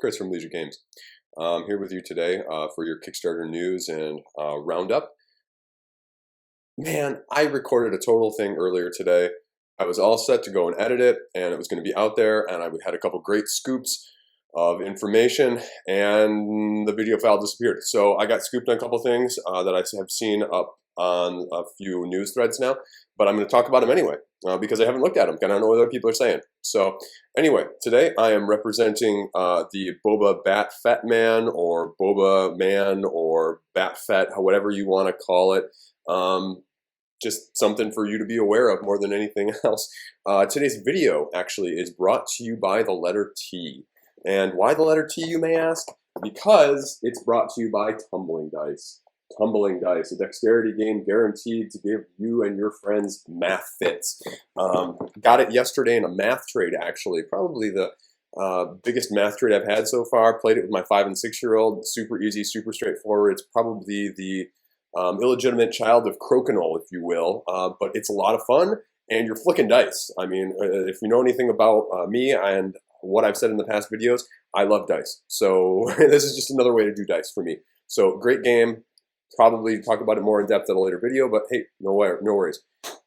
Chris from Leisure Games. I'm here with you today for your Kickstarter news and roundup. Man, I recorded a total thing earlier today. I was all set to go and edit it, and it was going to be out there, and I had a couple great scoops of information, and the video file disappeared. So I got scooped on a couple things that I have seen up on a few news threads now, but I'm going to talk about them anyway because I haven't looked at them. I don't know what other people are saying. So anyway, today I am representing the Boba Bat Fett Man, or Boba Man, or Bat Fett, whatever you want to call it. Just something for you to be aware of more than anything else. Today's video actually is brought to you by the letter T. And why the letter T, you may ask? Because it's brought to you by Tumbling Dice. Tumbling Dice, a dexterity game guaranteed to give you and your friends math fits. Got it yesterday in a math trade, actually. Probably the biggest math trade I've had so far. Played it with my 5- and 6-year-old. Super easy, super straightforward. It's probably the illegitimate child of crokinole, if you will. But it's a lot of fun, and you're flicking dice. I mean, if you know anything about me and what I've said in the past videos, I love dice. So this is just another way to do dice for me. So great game. Probably talk about it more in depth at a later video, but hey, no worries.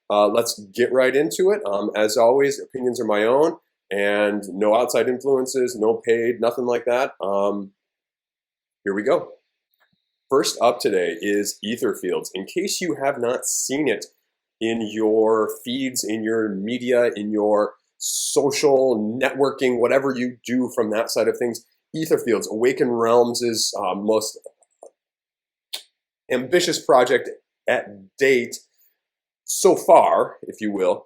Let's get right into it. As always, opinions are my own, and no outside influences, no paid, nothing like that. Here we go. First up today is Etherfields. In case you have not seen it in your feeds, in your media, in your social networking, whatever you do from that side of things, Etherfields, Awaken Realms is most ambitious project at date so far, if you will,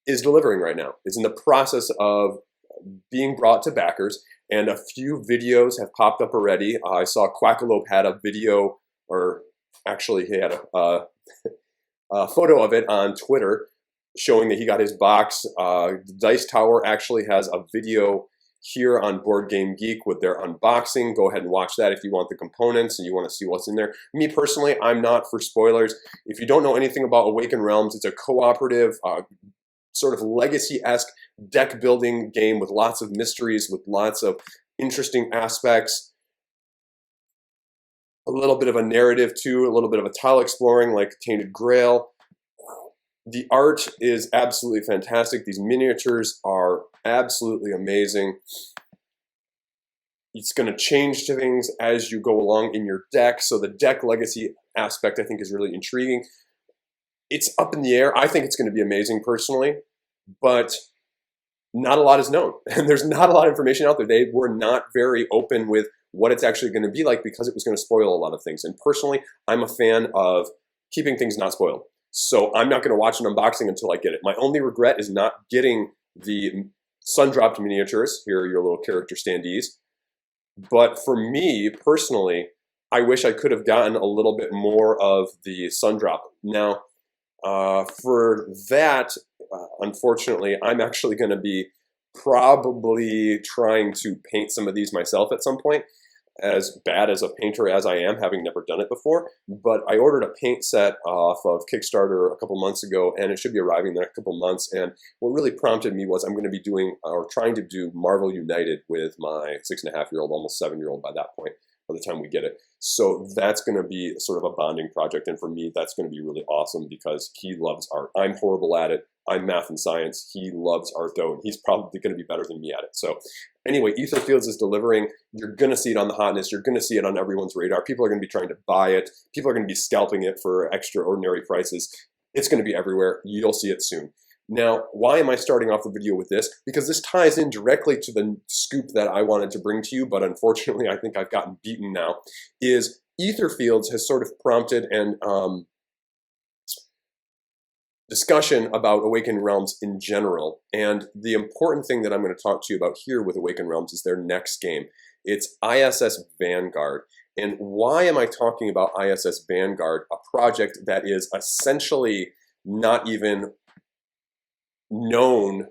is delivering right now. It's in the process of being brought to backers, and a few videos have popped up already. I saw Quackalope had a video, or actually he had a photo of it on Twitter showing that he got his box. Dice Tower actually has a video here on Board Game Geek with their unboxing. Go ahead and watch that if you want the components and you want to see what's in there. Me personally, I'm not for spoilers. If you don't know anything about Awaken Realms, it's a cooperative, sort of legacy-esque deck building game with lots of mysteries, with lots of interesting aspects. A little bit of a narrative too, a little bit of a tile exploring like Tainted Grail. The art is absolutely fantastic. These miniatures are absolutely amazing. It's going to change to things as you go along in your deck. So the deck legacy aspect, I think, is really intriguing. It's up in the air. I think it's going to be amazing personally, but not a lot is known. And there's not a lot of information out there. They were not very open with what it's actually going to be like because it was going to spoil a lot of things. And personally, I'm a fan of keeping things not spoiled. So I'm not going to watch an unboxing until I get it. My only regret is not getting the sun-dropped miniatures. Here are your little character standees. But for me, personally, I wish I could have gotten a little bit more of the sun-drop. Now, for that, unfortunately, I'm actually going to be probably trying to paint some of these myself at some point. As bad as a painter as I am, having never done it before, but I ordered a paint set off of Kickstarter a couple months ago, and it should be arriving in the next couple months. And what really prompted me was I'm going to be doing, or trying to do, Marvel United with my 6.5-year-old, almost 7-year-old by that point, by the time we get it. So that's going to be sort of a bonding project, and for me, that's going to be really awesome because he loves art. I'm horrible at it. I'm math and science. He loves art, though, and he's probably going to be better than me at it. So anyway, Etherfields is delivering. You're going to see it on the hotness. You're going to see it on everyone's radar. People are going to be trying to buy it. People are going to be scalping it for extraordinary prices. It's going to be everywhere. You'll see it soon. Now, why am I starting off the video with this? Because this ties in directly to the scoop that I wanted to bring to you, but unfortunately I think I've gotten beaten now, is Etherfields has sort of prompted an discussion about Awaken Realms in general. And the important thing that I'm going to talk to you about here with Awaken Realms is their next game. It's ISS Vanguard. And why am I talking about ISS Vanguard, a project that is essentially not even known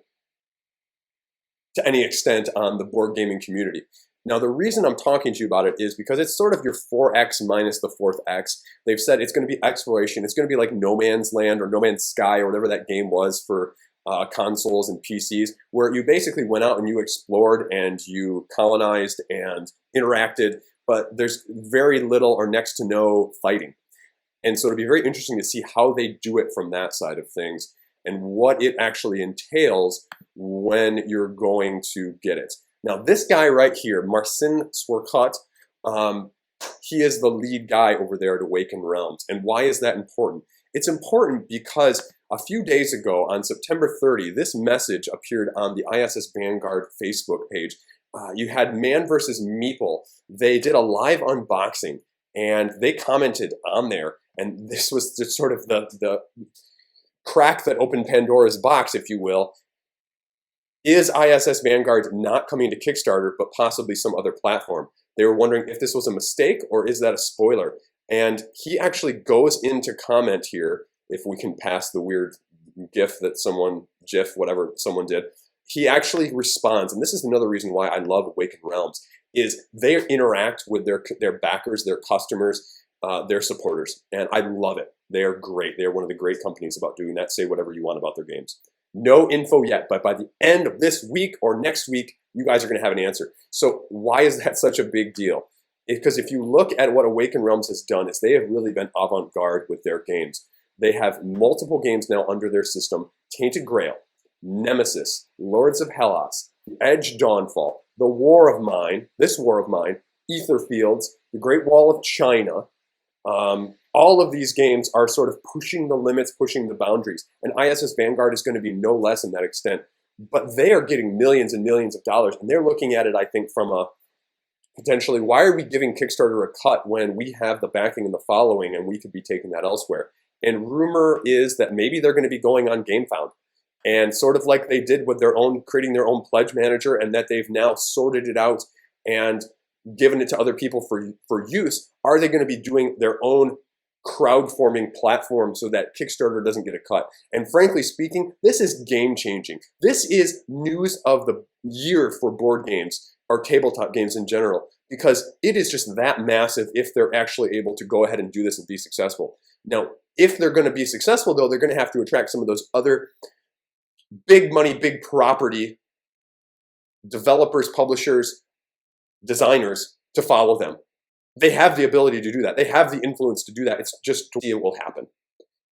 to any extent on the board gaming community? Now, the reason I'm talking to you about it is because it's sort of your 4X minus the 4th X. They've said it's going to be exploration. It's going to be like No Man's Land or No Man's Sky or whatever that game was for consoles and PCs, where you basically went out and you explored and you colonized and interacted, but there's very little or next to no fighting. And so it'll be very interesting to see how they do it from that side of things and what it actually entails when you're going to get it. Now, this guy right here, Marcin Swarkot, he is the lead guy over there at Awaken Realms. And why is that important? It's important because a few days ago, on September 30, this message appeared on the ISS Vanguard Facebook page. You had Man vs. Meeple. They did a live unboxing, and they commented on there. And this was just sort of the crack that opened Pandora's box, if you will. Is ISS Vanguard not coming to Kickstarter, but possibly some other platform? They were wondering if this was a mistake or is that a spoiler? And he actually goes into comment here, if we can pass the weird GIF that whatever someone did. He actually responds, and this is another reason why I love Awaken Realms, is they interact with their backers, their customers, their supporters, and I love it. They are great. They are one of the great companies about doing that. Say whatever you want about their games. No info yet, but by the end of this week or next week, you guys are going to have an answer. So why is that such a big deal? Because if you look at what Awaken Realms has done, is they have really been avant-garde with their games. They have multiple games now under their system: Tainted Grail, Nemesis, Lords of Hellas, Edge Dawnfall, The War of Mine, Etherfields, The Great Wall of China. All of these games are sort of pushing the limits, pushing the boundaries. And ISS Vanguard is going to be no less in that extent. But they are getting millions and millions of dollars. And they're looking at it, I think, from a potentially, why are we giving Kickstarter a cut when we have the backing and the following and we could be taking that elsewhere? And rumor is that maybe they're going to be going on GameFound. And sort of like they did with creating their own pledge manager, and that they've now sorted it out and given it to other people for use. Are they going to be doing their own crowdfunding platform so that Kickstarter doesn't get a cut? And frankly speaking, this is game changing. This is news of the year for board games or tabletop games in general, because it is just that massive if they're actually able to go ahead and do this and be successful. Now, if they're going to be successful, though, they're going to have to attract some of those other big money, big property developers, publishers, designers to follow them. They have the ability to do that. They have the influence to do that. It's just to see it will happen.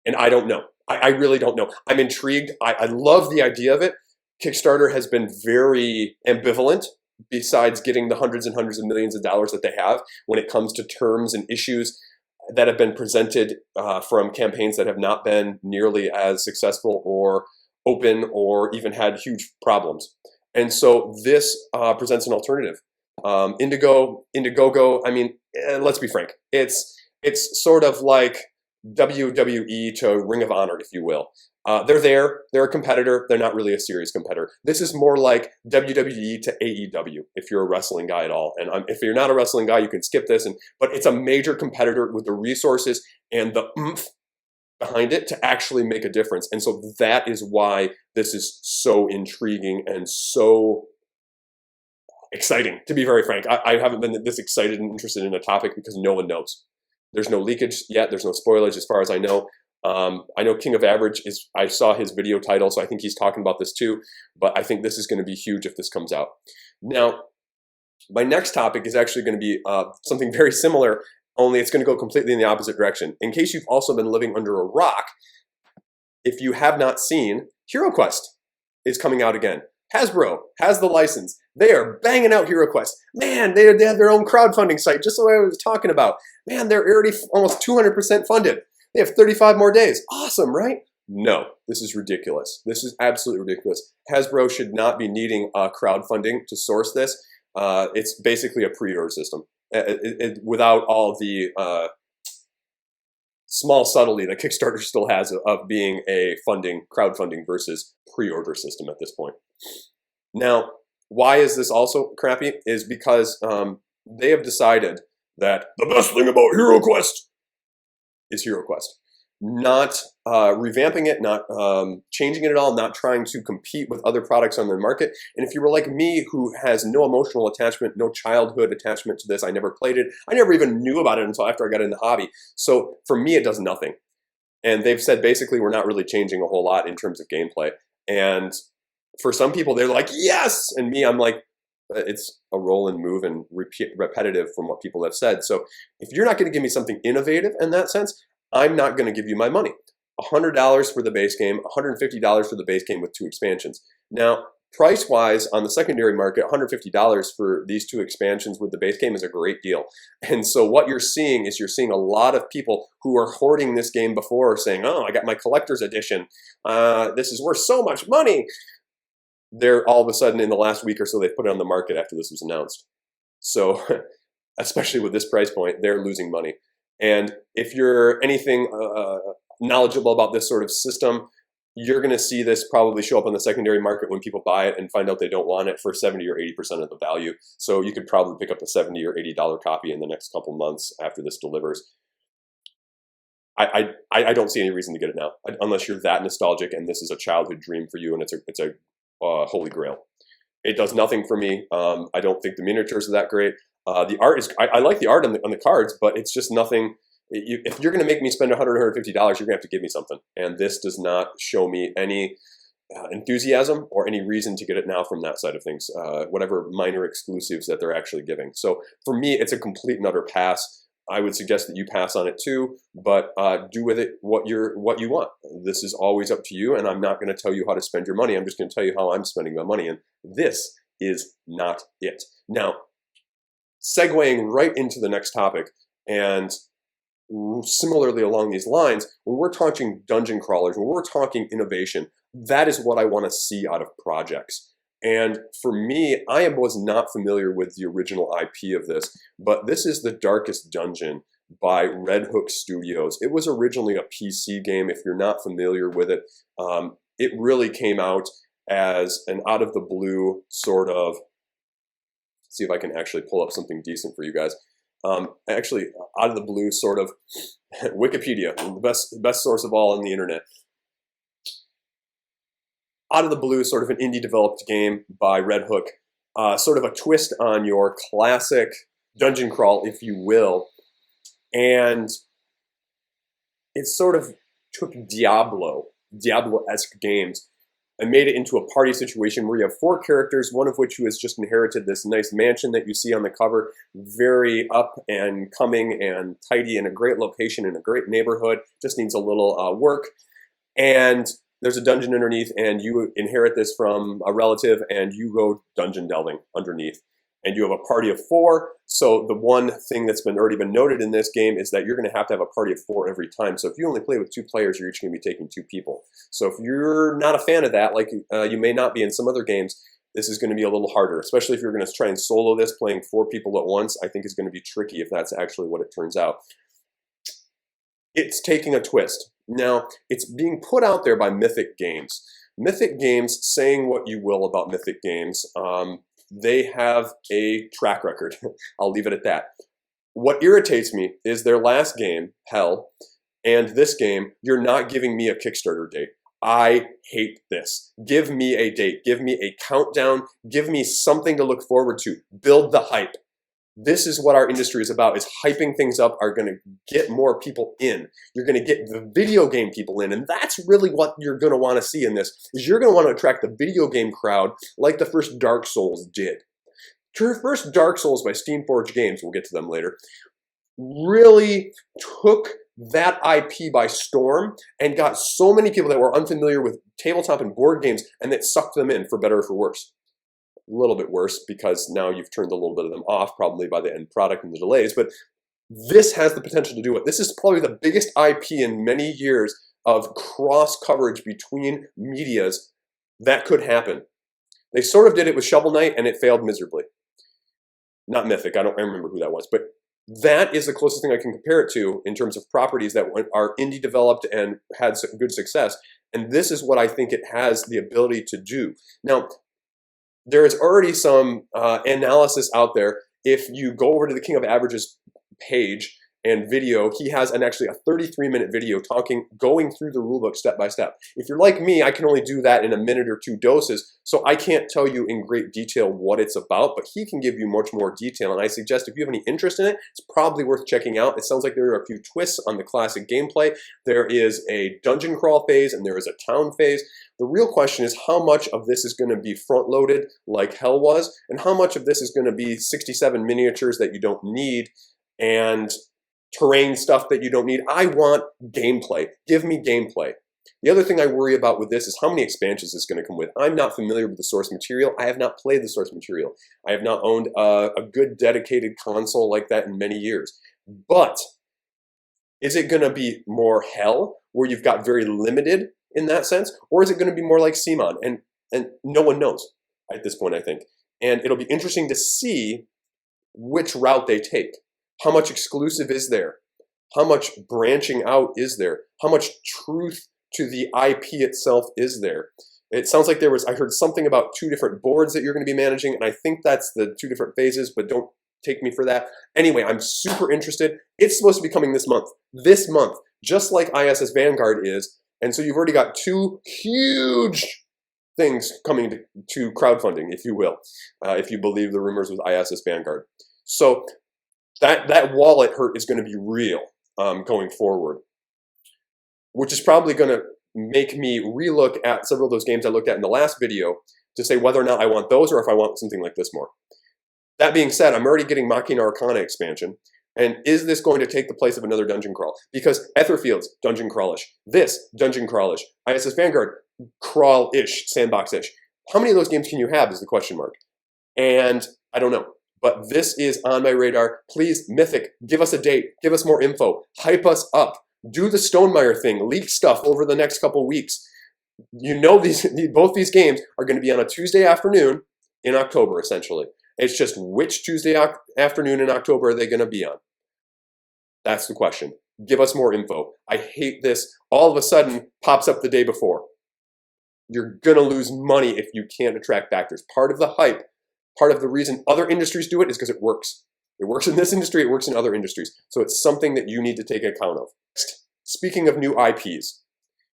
And I don't know. I really don't know. I'm intrigued. I love the idea of it. Kickstarter has been very ambivalent, besides getting the hundreds and hundreds of millions of dollars that they have when it comes to terms and issues that have been presented from campaigns that have not been nearly as successful or open or even had huge problems. And so this presents an alternative. Indiegogo, I mean, let's be frank. It's sort of like WWE to Ring of Honor, if you will. They're there. They're a competitor. They're not really a serious competitor. This is more like WWE to AEW, if you're a wrestling guy at all. And if you're not a wrestling guy, you can skip this. But it's a major competitor with the resources and the oomph behind it to actually make a difference. And so that is why this is so intriguing and so exciting, to be very frank. I haven't been this excited and interested in a topic because no one knows. There's no leakage yet. There's no spoilage as far as I know. I know King of Average I saw his video title, so I think he's talking about this too. But I think this is going to be huge if this comes out. Now, my next topic is actually going to be something very similar, only it's going to go completely in the opposite direction. In case you've also been living under a rock, if you have not seen, Heroquest is coming out again. Hasbro has the license. They are banging out Heroquest. Man, they have their own crowdfunding site, just the way I was talking about. Man, they're already almost 200% funded. They have 35 more days. Awesome, right? No, this is ridiculous. This is absolutely ridiculous. Hasbro should not be needing crowdfunding to source this. It's basically a pre-order system without all the small subtlety that Kickstarter still has of being a crowdfunding versus pre-order system at this point. Now, why is this also crappy? Is because they have decided that the best thing about Heroquest is Heroquest. Not revamping it, not changing it at all, not trying to compete with other products on the market. And if you were like me, who has no emotional attachment, no childhood attachment to this, I never played it. I never even knew about it until after I got in the hobby. So for me, it does nothing. And they've said basically we're not really changing a whole lot in terms of gameplay. And for some people, they're like, yes! And me, I'm like, it's a roll and move and repetitive from what people have said. So if you're not going to give me something innovative in that sense, I'm not going to give you my money. $100 for the base game, $150 for the base game with 2 expansions. Now, price-wise, on the secondary market, $150 for these 2 expansions with the base game is a great deal. And so what you're seeing is a lot of people who are hoarding this game before saying, oh, I got my collector's edition. This is worth so much money. They're all of a sudden in the last week or so, they've put it on the market after this was announced. So especially with this price point, they're losing money. And if you're anything knowledgeable about this sort of system, you're going to see this probably show up on the secondary market when people buy it and find out they don't want it for 70 or 80% of the value. So you could probably pick up a $70 or $80 copy in the next couple months after this delivers. I don't see any reason to get it now, unless you're that nostalgic and this is a childhood dream for you and it's a holy grail. It does nothing for me. I don't think the miniatures are that great. The art is, I like the art on the cards, but it's just nothing. If you're going to make me spend $100 or $150, you're going to have to give me something. And this does not show me any enthusiasm or any reason to get it now from that side of things, whatever minor exclusives that they're actually giving. So for me, it's a complete and utter pass. I would suggest that you pass on it too, but do with it what you want. This is always up to you, and I'm not going to tell you how to spend your money. I'm just going to tell you how I'm spending my money, and this is not it. Now, segueing right into the next topic, and similarly along these lines, when we're talking dungeon crawlers, when we're talking innovation, that is what I want to see out of projects. And for me, I was not familiar with the original IP of this, but this is The Darkest Dungeon by Red Hook Studios. It was originally a PC game. If you're not familiar with it, it really came out as an out of the blue sort of, see if I can actually pull up something decent for you guys. Actually, out of the blue sort of Wikipedia, the best source of all on the internet. Out of the blue, sort of an indie developed game by Red Hook, sort of a twist on your classic dungeon crawl, if you will. And it sort of took Diablo-esque games, and made it into a party situation where you have 4 characters, one of which who has just inherited this nice mansion that you see on the cover, very up and coming and tidy in a great location in a great neighborhood, just needs a little work. And there's a dungeon underneath, and you inherit this from a relative, and you go dungeon delving underneath. And you have a party of 4. So the one thing that's already been noted in this game is that you're going to have a party of 4 every time. So if you only play with 2 players, you're each going to be taking 2 people. So if you're not a fan of that, like you may not be in some other games, this is going to be a little harder, especially if you're going to try and solo this, playing 4 people at once. I think it's going to be tricky if that's actually what it turns out. It's taking a twist. Now, it's being put out there by Mythic Games. Mythic Games, saying what you will about Mythic Games, they have a track record. I'll leave it at that. What irritates me is their last game, Hell, and this game, you're not giving me a Kickstarter date. I hate this. Give me a date. Give me a countdown. Give me something to look forward to. Build the hype. This is what our industry is about, is hyping things up are going to get more people in. You're going to get the video game people in, and that's really what you're going to want to see in this, is you're going to want to attract the video game crowd like the first Dark Souls did. The first Dark Souls by Steamforged Games, we'll get to them later, really took that IP by storm and got so many people that were unfamiliar with tabletop and board games, and that sucked them in, for better or for worse. A little bit worse because now you've turned a little bit of them off, probably by the end product and the delays, but this has the potential to do it. This is probably the biggest IP in many years of cross coverage between medias that could happen. They sort of did it with Shovel Knight and it failed miserably. Not Mythic, I remember who that was, but that is the closest thing I can compare it to in terms of properties that are indie developed and had good success. And this is what I think it has the ability to do. Now, there is already some analysis out there. If you go over to the King of Averages page and video. He has actually a 33-minute video going through the rulebook step by step. If you're like me, I can only do that in a minute or two doses, so I can't tell you in great detail what it's about, but he can give you much more detail, and I suggest if you have any interest in it, it's probably worth checking out. It sounds like there are a few twists on the classic gameplay. There is a dungeon crawl phase, and there is a town phase. The real question is how much of this is going to be front-loaded like hell was, and how much of this is going to be 67 miniatures that you don't need, and terrain stuff that you don't need. I want gameplay. Give me gameplay. The other thing I worry about with this is how many expansions it's going to come with. I'm not familiar with the source material. I have not played the source material. I have not owned a good dedicated console like that in many years. But is it going to be more hell, where you've got very limited in that sense? Or is it going to be more like CMON? And no one knows at this point, I think. And it'll be interesting to see which route they take. How much exclusive is there? How much branching out is there? How much truth to the IP itself is there? It sounds like I heard something about 2 different boards that you're going to be managing, and I think that's the 2 different phases, but don't take me for that. Anyway, I'm super interested. It's supposed to be coming this month, just like ISS Vanguard is, and so you've already got 2 huge things coming to crowdfunding, if you will, if you believe the rumors with ISS Vanguard. So that wallet hurt is going to be real going forward, which is probably going to make me relook at several of those games I looked at in the last video to say whether or not I want those or if I want something like this more. That being said, I'm already getting Machina Arcana expansion, and is this going to take the place of another dungeon crawl? Because Etherfields, dungeon crawlish. This, dungeon crawlish. ISS Vanguard, crawl-ish, sandbox-ish. How many of those games can you have is the question mark. And I don't know. But this is on my radar. Please, Mythic, give us a date. Give us more info. Hype us up. Do the Stonemeyer thing. Leak stuff over the next couple weeks. You know both these games are going to be on a Tuesday afternoon in October, essentially. It's just which Tuesday afternoon in October are they going to be on? That's the question. Give us more info. I hate this. All of a sudden, pops up the day before. You're going to lose money if you can't attract backers. Part of the hype, part of the reason other industries do it is because it works. It works in this industry, it works in other industries. So it's something that you need to take account of. Speaking of new IPs,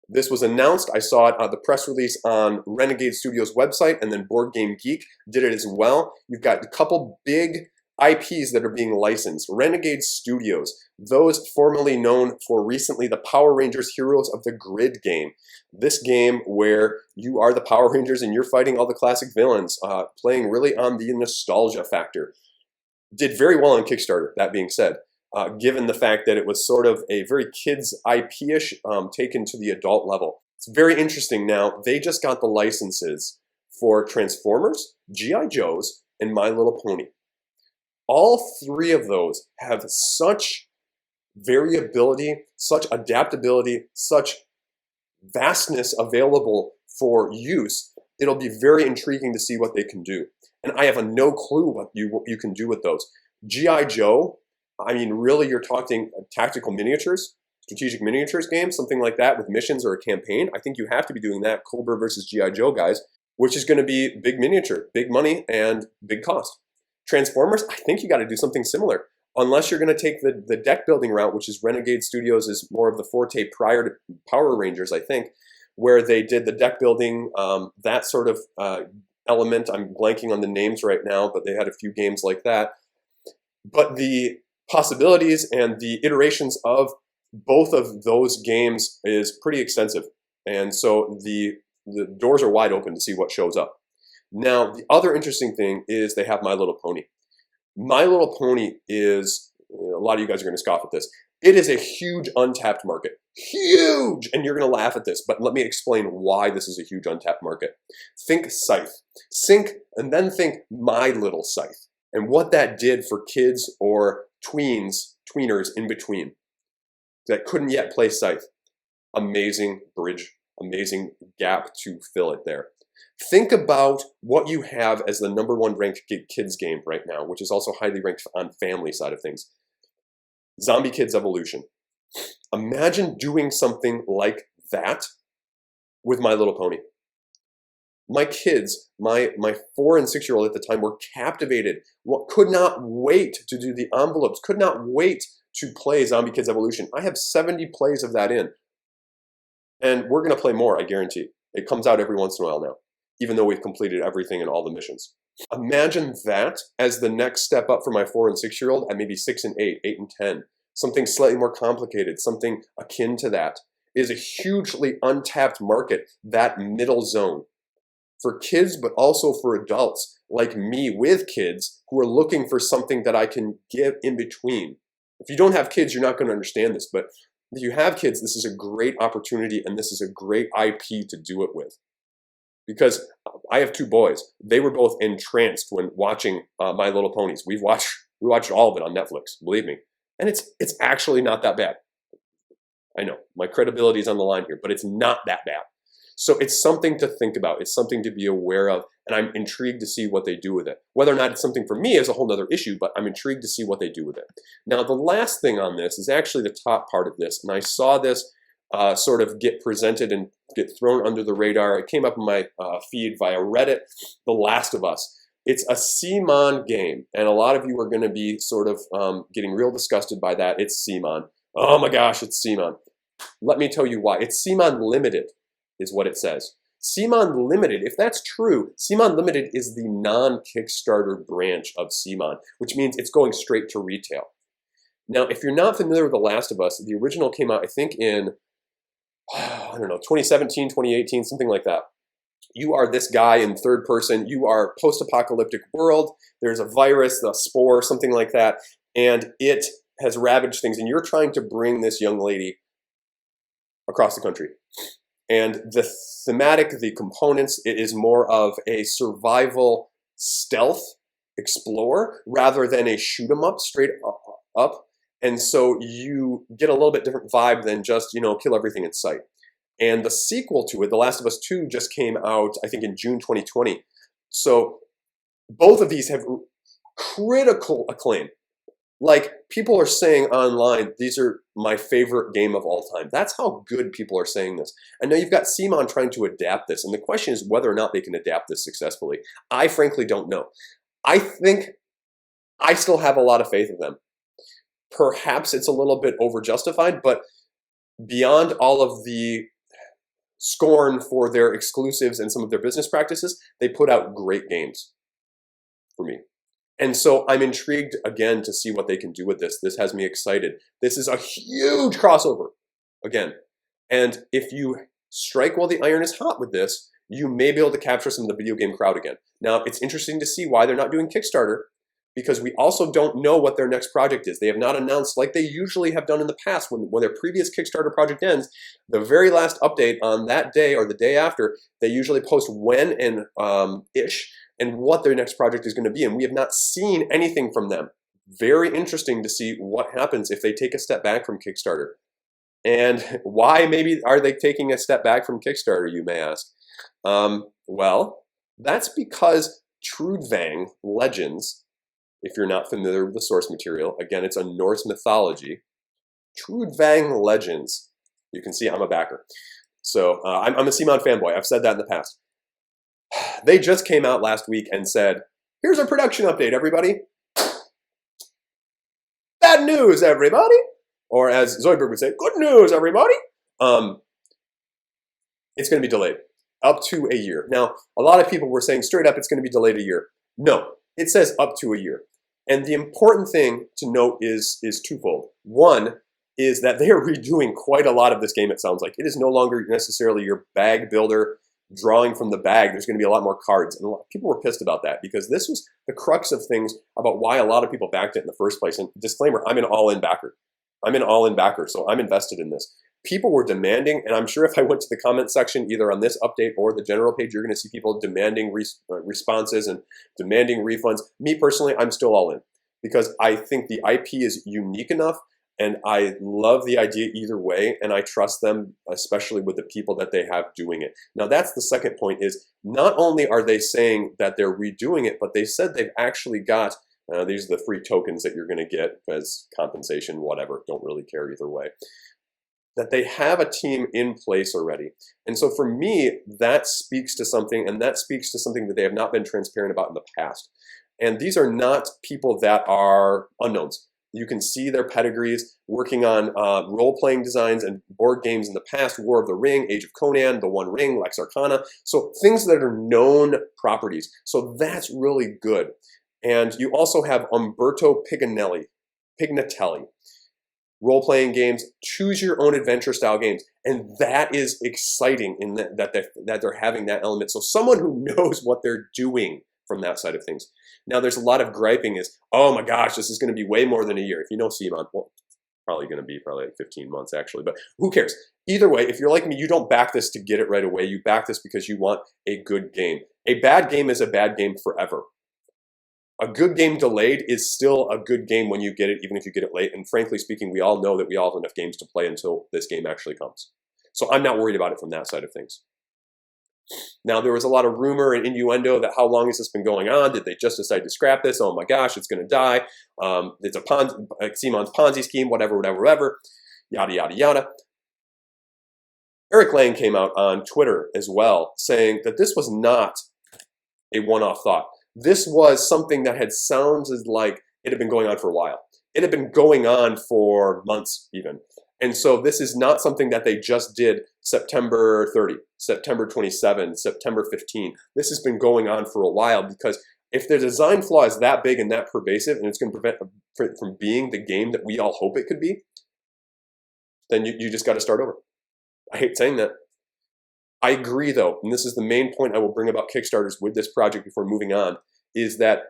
this was announced. I saw it the press release on Renegade Studios' website, and then Board Game Geek did it as well. You've got a couple big IPs that are being licensed. Renegade Studios, those formerly known for recently the Power Rangers Heroes of the Grid game. This game where you are the Power Rangers and you're fighting all the classic villains, playing really on the nostalgia factor. Did very well on Kickstarter, that being said. Given the fact that it was sort of a very kids IP-ish taken to the adult level. It's very interesting now. They just got the licenses for Transformers, G.I. Joes, and My Little Pony. All 3 of those have such variability, such adaptability, such vastness available for use. It'll be very intriguing to see what they can do. And I have no clue what you can do with those. G.I. Joe, I mean, really, you're talking tactical miniatures, strategic miniatures games, something like that with missions or a campaign. I think you have to be doing that, Cobra versus G.I. Joe guys, which is going to be big miniature, big money, and big cost. Transformers, I think you got to do something similar. Unless you're going to take the deck building route, which is Renegade Studios is more of the forte prior to Power Rangers, I think, where they did the deck building, that sort of element. I'm blanking on the names right now, but they had a few games like that. But the possibilities and the iterations of both of those games is pretty extensive. And so the doors are wide open to see what shows up. Now, the other interesting thing is they have My Little Pony. My Little Pony is, a lot of you guys are going to scoff at this, it is a huge untapped market. Huge! And you're going to laugh at this, but let me explain why this is a huge untapped market. Think Scythe. And then think My Little Scythe. And what that did for kids or tweeners in between that couldn't yet play Scythe. Amazing bridge, amazing gap to fill it there. Think about what you have as the #1 ranked kids game right now, which is also highly ranked on family side of things. Zombie Kids Evolution. Imagine doing something like that with My Little Pony. My kids, my 4- and 6-year-old at the time were captivated. Could not wait to do the envelopes, could not wait to play Zombie Kids Evolution. I have 70 plays of that in. And we're going to play more, I guarantee. It comes out every once in a while now, even though we've completed everything and all the missions. Imagine that as the next step up for my 4 and 6-year-old at maybe 6 and 8, 8 and 10. Something slightly more complicated, something akin to that. It is a hugely untapped market, that middle zone. For kids, but also for adults like me with kids who are looking for something that I can give in between. If you don't have kids, you're not going to understand this, but if you have kids, this is a great opportunity and this is a great IP to do it with. Because I have 2 boys. They were both entranced when watching My Little Ponies. We watched all of it on Netflix, believe me. And it's actually not that bad. I know, my credibility is on the line here, but it's not that bad. So it's something to think about. It's something to be aware of, and I'm intrigued to see what they do with it. Whether or not it's something for me is a whole other issue, but I'm intrigued to see what they do with it. Now, the last thing on this is actually the top part of this, and I saw this sort of get presented and get thrown under the radar. It came up in my feed via Reddit, The Last of Us. It's a CMON game, and a lot of you are going to be sort of getting real disgusted by that. It's CMON. Oh my gosh, it's CMON. Let me tell you why. It's CMON Limited is what it says. CMON Limited, if that's true, CMON Limited is the non-Kickstarter branch of CMON, which means it's going straight to retail. Now, if you're not familiar with The Last of Us, the original came out, I think, in, I don't know, 2017, 2018, something like that. You are this guy in third person. You are post-apocalyptic world. There's a virus, a spore, something like that, and it has ravaged things, and you're trying to bring this young lady across the country. And the thematic, the components, it is more of a survival stealth explore rather than a shoot 'em up straight up. And so you get a little bit different vibe than just, kill everything in sight. And the sequel to it, The Last of Us 2, just came out, I think, in June 2020. So both of these have critical acclaim. Like, people are saying online, these are my favorite game of all time. That's how good people are saying this. And now you've got CMON trying to adapt this, and the question is whether or not they can adapt this successfully. I frankly don't know. I think I still have a lot of faith in them. Perhaps it's a little bit over-justified, but beyond all of the scorn for their exclusives and some of their business practices, they put out great games for me. And so I'm intrigued again to see what they can do with this. This has me excited. This is a huge crossover again. And if you strike while the iron is hot with this, you may be able to capture some of the video game crowd again. Now, it's interesting to see why they're not doing Kickstarter, because we also don't know what their next project is. They have not announced, like they usually have done in the past, when their previous Kickstarter project ends, the very last update on that day or the day after, they usually post when and ish, and what their next project is going to be. And we have not seen anything from them. Very interesting to see what happens if they take a step back from Kickstarter. And why maybe are they taking a step back from Kickstarter, you may ask? Well, that's because Trudvang Legends, if you're not familiar with the source material, again, it's a Norse mythology. Trudvang Legends, you can see I'm a backer. So I'm a CMON fanboy. I've said that in the past. They just came out last week and said, here's our production update, everybody. Bad news, everybody. Or as Zoidberg would say, good news, everybody. It's going to be delayed up to a year. Now, a lot of people were saying straight up it's going to be delayed a year. No, it says up to a year. And the important thing to note is twofold. One is that they are redoing quite a lot of this game, it sounds like. It is no longer necessarily your bag builder drawing from the bag. There's going to be a lot more cards. And a lot of people were pissed about that because this was the crux of things about why a lot of people backed it in the first place. And disclaimer, I'm an all-in backer. I'm an all-in backer, so I'm invested in this. People were demanding, and I'm sure if I went to the comment section, either on this update or the general page, you're going to see people demanding responses and demanding refunds. Me personally, I'm still all in because I think the IP is unique enough and I love the idea either way, and I trust them, especially with the people that they have doing it. Now, that's the second point is not only are they saying that they're redoing it, but they said they've actually got, these are the free tokens that you're going to get as compensation, whatever, don't really care either way, that they have a team in place already. And so for me, that speaks to something, and that speaks to something that they have not been transparent about in the past. And these are not people that are unknowns. You can see their pedigrees, working on role-playing designs and board games in the past, War of the Ring, Age of Conan, The One Ring, Lex Arcana. So things that are known properties. So that's really good. And you also have Umberto Pignatelli, role-playing games, choose your own adventure style games. And that is exciting in that they're having that element. So someone who knows what they're doing from that side of things. Now there's a lot of griping is, oh my gosh, this is going to be way more than a year. If you know CMON, well, probably going to be like 15 months actually, but who cares? Either way, if you're like me, you don't back this to get it right away. You back this because you want a good game. A bad game is a bad game forever. A good game delayed is still a good game when you get it, even if you get it late. And frankly speaking, we all know that we all have enough games to play until this game actually comes. So I'm not worried about it from that side of things. Now, there was a lot of rumor and innuendo that how long has this been going on? Did they just decide to scrap this? Oh my gosh, it's going to die. It's a CMON's Ponzi scheme, whatever, yada, yada, yada. Eric Lang came out on Twitter as well, saying that this was not a one-off thought. This was something that had sounded like it had been going on for a while. It had been going on for months even. And so this is not something that they just did September 30, September 27, September 15. This has been going on for a while, because if the design flaw is that big and that pervasive and it's going to prevent it from being the game that we all hope it could be, then you just got to start over. I hate saying that. I agree though, and this is the main point I will bring about Kickstarters with this project before moving on, is that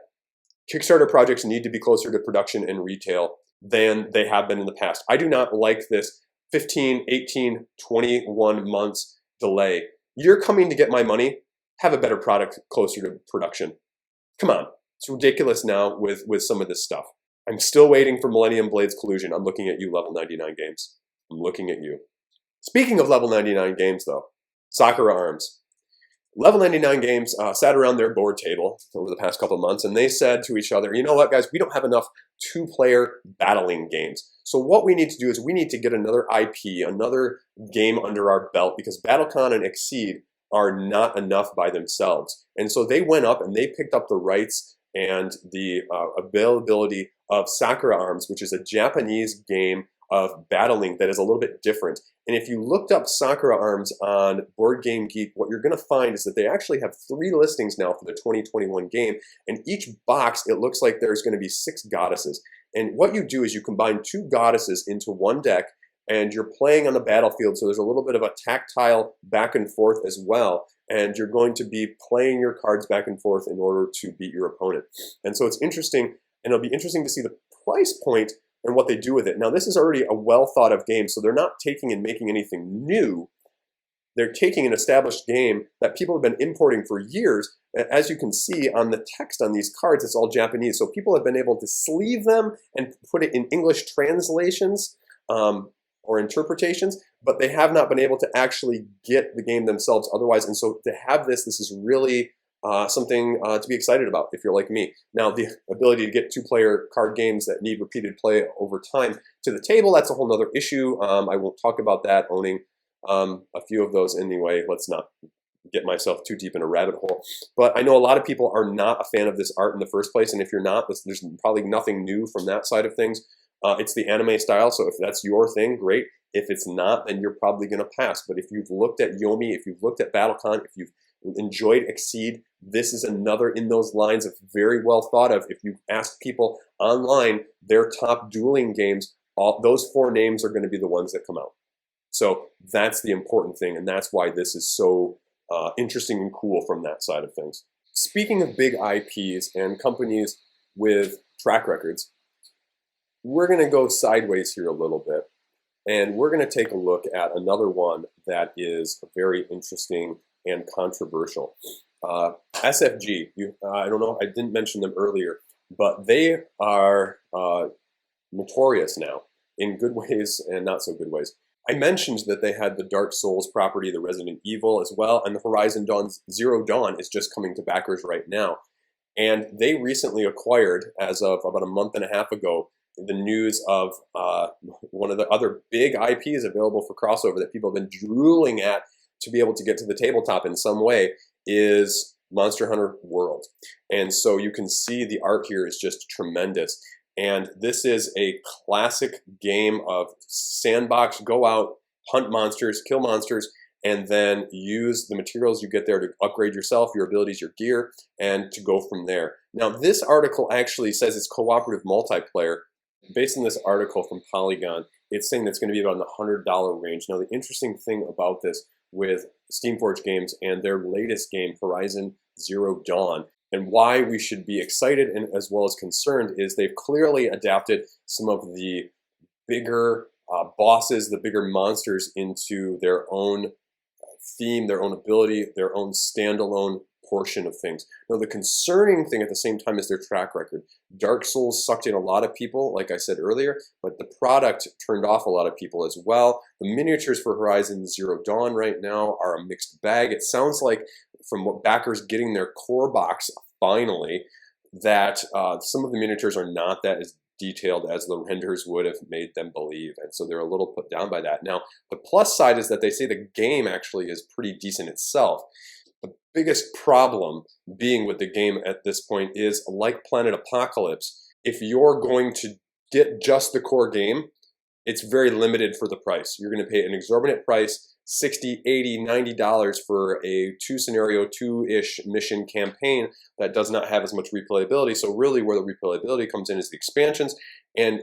Kickstarter projects need to be closer to production and retail than they have been in the past. I do not like this 15, 18, 21 months delay. You're coming to get my money, have a better product closer to production. Come on, it's ridiculous now with some of this stuff. I'm still waiting for Millennium Blades Collusion. I'm looking at you, Level 99 Games. I'm looking at you. Speaking of Level 99 Games though, Sakura Arms. Level 99 Games sat around their board table over the past couple of months, and they said to each other, you know what, guys, we don't have enough two-player battling games. So what we need to do is we need to get another IP, another game under our belt, because BattleCon and Exceed are not enough by themselves. And so they went up and they picked up the rights and the availability of Sakura Arms, which is a Japanese game of battling that is a little bit different. And if you looked up Sakura Arms on Board Game Geek, what you're going to find is that they actually have 3 listings now for the 2021 game. And each box, it looks like there's going to be 6 goddesses. And what you do is you combine 2 goddesses into one deck, and you're playing on the battlefield. So there's a little bit of a tactile back and forth as well. And you're going to be playing your cards back and forth in order to beat your opponent. And so it's interesting, and it'll be interesting to see the price point and what they do with it. Now, this is already a well thought of game, so they're not taking and making anything new. They're taking an established game that people have been importing for years. As you can see on the text on these cards, it's all Japanese. So people have been able to sleeve them and put it in English translations or interpretations, but they have not been able to actually get the game themselves otherwise. And so to have this is really something to be excited about if you're like me. Now, the ability to get 2-player card games that need repeated play over time to the table, that's a whole nother issue. I won't talk about that, owning a few of those anyway. Let's not get myself too deep in a rabbit hole. But I know a lot of people are not a fan of this art in the first place, and if you're not, there's probably nothing new from that side of things. It's the anime style, so if that's your thing, great. If it's not, then you're probably going to pass. But if you've looked at Yomi, if you've looked at BattleCon, if you've enjoyed Exceed, this is another in those lines of very well thought of. If you ask people online their top dueling games, those 4 names are going to be the ones that come out. So that's the important thing, and that's why this is so interesting and cool from that side of things. Speaking of big IPs and companies with track records, we're going to go sideways here a little bit, and we're going to take a look at another one that is very interesting and controversial. SFG, I don't know, I didn't mention them earlier, but they are notorious now in good ways and not so good ways. I mentioned that they had the Dark Souls property, the Resident Evil as well, and the Horizon Zero Dawn is just coming to backers right now. And they recently acquired, as of about a month and a half ago, the news of one of the other big IPs available for crossover that people have been drooling at to be able to get to the tabletop in some way is Monster Hunter World. And so you can see the art here is just tremendous. And this is a classic game of sandbox, go out, hunt monsters, kill monsters, and then use the materials you get there to upgrade yourself, your abilities, your gear, and to go from there. Now, this article actually says it's cooperative multiplayer. Based on this article from Polygon, it's saying that's going to be about in the $100 range. Now, the interesting thing about this with Steamforged Games and their latest game, Horizon Zero Dawn, and why we should be excited and as well as concerned is they've clearly adapted some of the bigger bosses, the bigger monsters into their own theme, their own ability, their own standalone portion of things. Now, the concerning thing at the same time is their track record. Dark Souls sucked in a lot of people, like I said earlier, but the product turned off a lot of people as well. The miniatures for Horizon Zero Dawn right now are a mixed bag. It sounds like, from what backers getting their core box finally, that some of the miniatures are not that as detailed as the renders would have made them believe, and so they're a little put down by that. Now, the plus side is that they say the game actually is pretty decent itself. The biggest problem being with the game at this point is, like Planet Apocalypse, if you're going to get just the core game, it's very limited for the price. You're going to pay an exorbitant price, $60, $80, $90 for a 2-scenario, 2-ish mission campaign that does not have as much replayability. So really where the replayability comes in is the expansions, and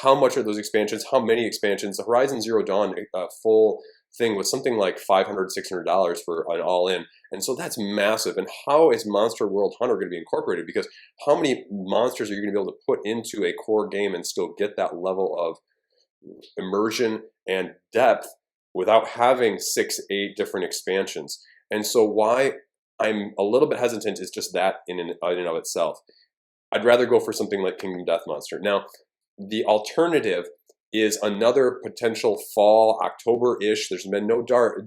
how much are those expansions, how many expansions. The Horizon Zero Dawn full thing was something like $500, $600 for an all-in, and so that's massive. And how is Monster World Hunter going to be incorporated? Because how many monsters are you going to be able to put into a core game and still get that level of immersion and depth without having 6, 8 different expansions? And so why I'm a little bit hesitant is just that in and of itself. I'd rather go for something like Kingdom Death Monster. Now, the alternative is another potential fall, October-ish, there's been no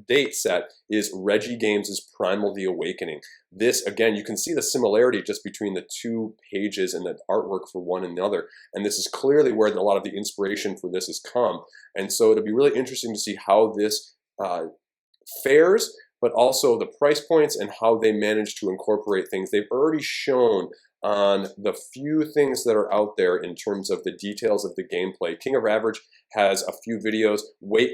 date set, is Reggie Games' Primal the Awakening. This, again, you can see the similarity just between the two pages and the artwork for one another. And this is clearly where a lot of the inspiration for this has come. And so it'll be really interesting to see how this fares, but also the price points and how they manage to incorporate things. They've already shown on the few things that are out there in terms of the details of the gameplay. King of Average has a few videos. Wait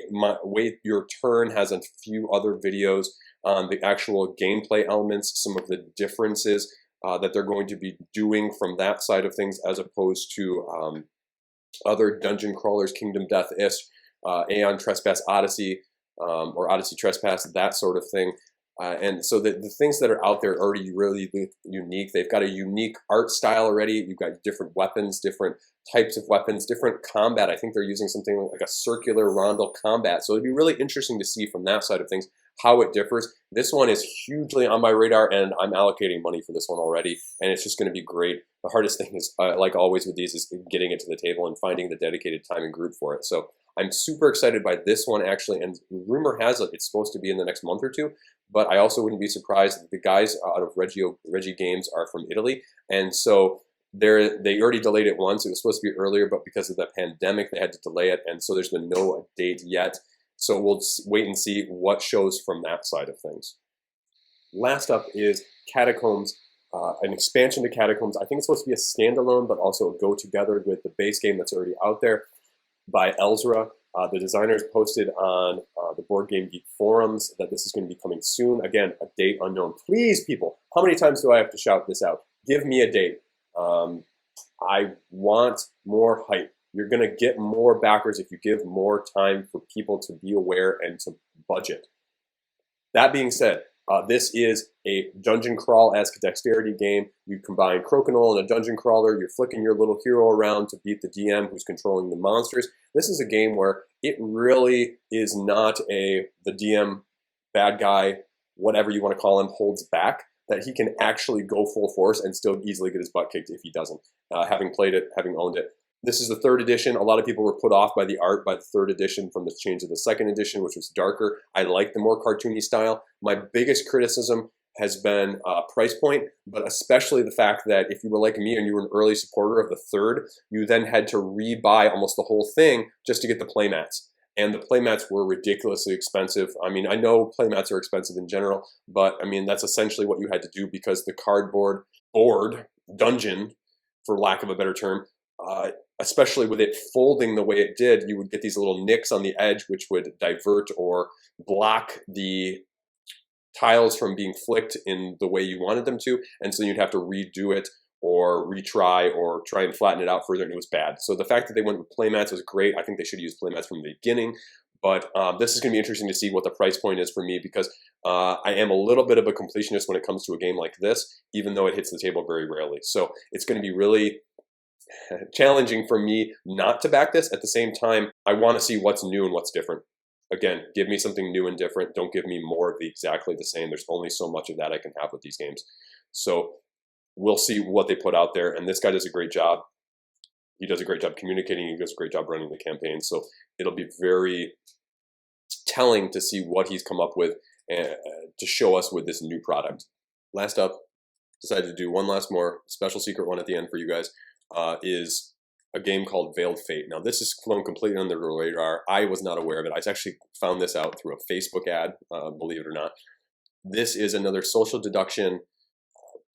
Your Turn has a few other videos on the actual gameplay elements, some of the differences that they're going to be doing from that side of things as opposed to other dungeon crawlers, Kingdom Death-ish, Aeon Trespass Odyssey, or Odyssey Trespass, that sort of thing. And so the things that are out there are already really unique. They've got a unique art style already. You've got different weapons, different types of weapons, different combat. I think they're using something like a circular rondel combat. So it'd be really interesting to see from that side of things how it differs. This one is hugely on my radar, and I'm allocating money for this one already, and it's just going to be great. The hardest thing is, like always with these, is getting it to the table and finding the dedicated time and group for it. So I'm super excited by this one, actually, and rumor has it it's supposed to be in the next month or two, but I also wouldn't be surprised that the guys out of Reggie Games are from Italy, and so they already delayed it once. It was supposed to be earlier, but because of the pandemic, they had to delay it, and so there's been no date yet. So we'll wait and see what shows from that side of things. Last up is Catacombs, an expansion to Catacombs. I think it's supposed to be a standalone, but also go together with the base game that's already out there by Elzra. The designers posted on the Board Game Geek forums that this is going to be coming soon. Again, a date unknown. Please, people, how many times do I have to shout this out? Give me a date. I want more hype. You're going to get more backers if you give more time for people to be aware and to budget. That being said, this is a dungeon crawl-esque dexterity game. You combine Crokinole and a dungeon crawler. You're flicking your little hero around to beat the DM who's controlling the monsters. This is a game where it really is not the DM bad guy, whatever you want to call him, holds back, that he can actually go full force and still easily get his butt kicked if he doesn't, having played it, having owned it. This is the 3rd edition. A lot of people were put off by the art by the 3rd edition from the change of the 2nd edition, which was darker. I like the more cartoony style. My biggest criticism has been price point, but especially the fact that if you were like me and you were an early supporter of the 3rd, you then had to rebuy almost the whole thing just to get the playmats. And the playmats were ridiculously expensive. I mean, I know playmats are expensive in general, but I mean, that's essentially what you had to do because the cardboard board, dungeon, for lack of a better term, especially with it folding the way it did, you would get these little nicks on the edge which would divert or block the tiles from being flicked in the way you wanted them to, and so you'd have to redo it or retry or try and flatten it out further, and it was bad. So the fact that they went with playmats was great. I think they should use playmats from the beginning, but this is going to be interesting to see what the price point is for me, because I am a little bit of a completionist when it comes to a game like this, even though it hits the table very rarely. So it's going to be really challenging for me not to back this. At the same time, I want to see what's new and what's different. Again, give me something new and different. Don't give me more of the exactly the same. There's only so much of that I can have with these games. So we'll see what they put out there. And this guy does a great job. He does a great job communicating. He does a great job running the campaign. So it'll be very telling to see what he's come up with to show us with this new product. Last up, decided to do one last more special secret one at the end for you guys, is a game called Veiled Fate. Now this is flown completely under the radar. I was not aware of it. I actually found this out through a Facebook ad, believe it or not. This is another social deduction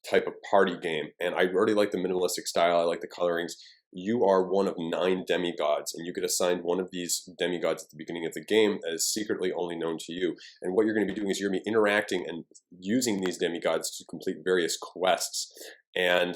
type of party game, and I already like the minimalistic style. I like the colorings. You are one of 9 demigods, and you get assigned one of these demigods at the beginning of the game that is secretly only known to you. And what you're going to be doing is you're going to be interacting and using these demigods to complete various quests. And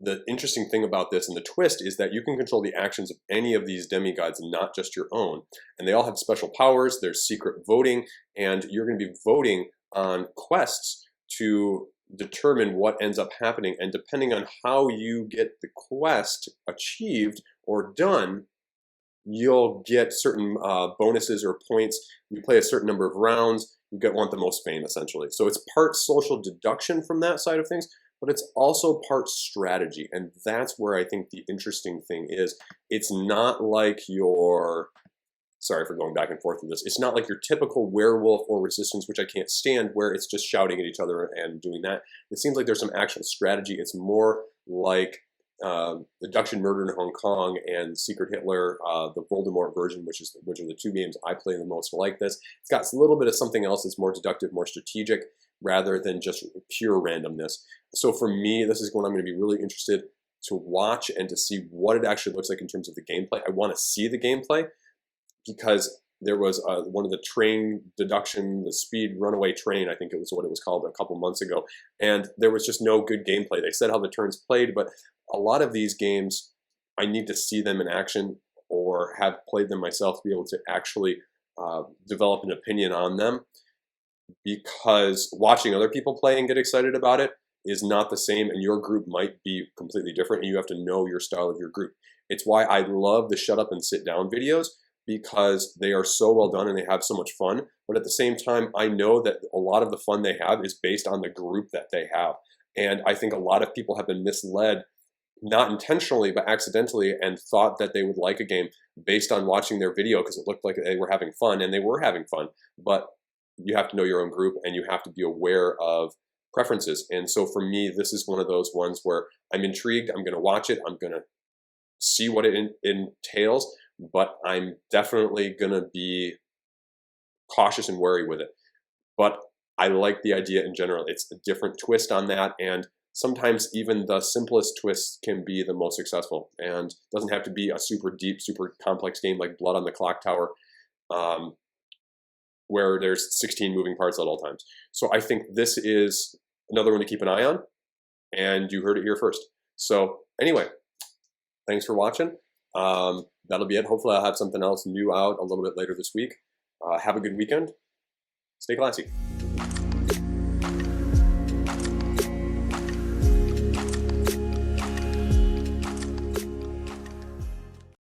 the interesting thing about this and the twist is that you can control the actions of any of these demigods, not just your own. And they all have special powers. There's secret voting, and you're going to be voting on quests to determine what ends up happening. And depending on how you get the quest achieved or done, you'll get certain bonuses or points. You play a certain number of rounds, want the most fame, essentially. So it's part social deduction from that side of things, but it's also part strategy. And that's where I think the interesting thing is. It's not like your, sorry for going back and forth with this, it's not like your typical werewolf or resistance, which I can't stand, where it's just shouting at each other and doing that. It seems like there's some actual strategy. It's more like Deduction Murder in Hong Kong and Secret Hitler, the Voldemort version, which are the 2 games I play the most like this. It's got a little bit of something else that's more deductive, more strategic, rather than just pure randomness. So for me, this is one I'm going to be really interested to watch and to see what it actually looks like in terms of the gameplay. I want to see the gameplay, because there was one of the train deduction, the speed runaway train, I think it was what it was called, a couple months ago, and there was just no good gameplay. They said how the turns played, but a lot of these games, I need to see them in action or have played them myself to be able to actually develop an opinion on them, because watching other people play and get excited about it is not the same, and your group might be completely different, and you have to know your style of your group. It's why I love the shut up and sit down videos, because they are so well done and they have so much fun. But at the same time, I know that a lot of the fun they have is based on the group that they have. And I think a lot of people have been misled, not intentionally, but accidentally, and thought that they would like a game based on watching their video because it looked like they were having fun, and they were having fun. But you have to know your own group, and you have to be aware of preferences. And so for me, this is one of those ones where I'm intrigued. I'm going to watch it. I'm going to see what it entails, but I'm definitely going to be cautious and wary with it. But I like the idea in general. It's a different twist on that, and sometimes even the simplest twists can be the most successful, and it doesn't have to be a super deep, super complex game like Blood on the Clock Tower, where there's 16 moving parts at all times. So I think this is another one to keep an eye on, and you heard it here first. So anyway, thanks for watching. That'll be it. Hopefully I'll have something else new out a little bit later this week. Have a good weekend. Stay classy.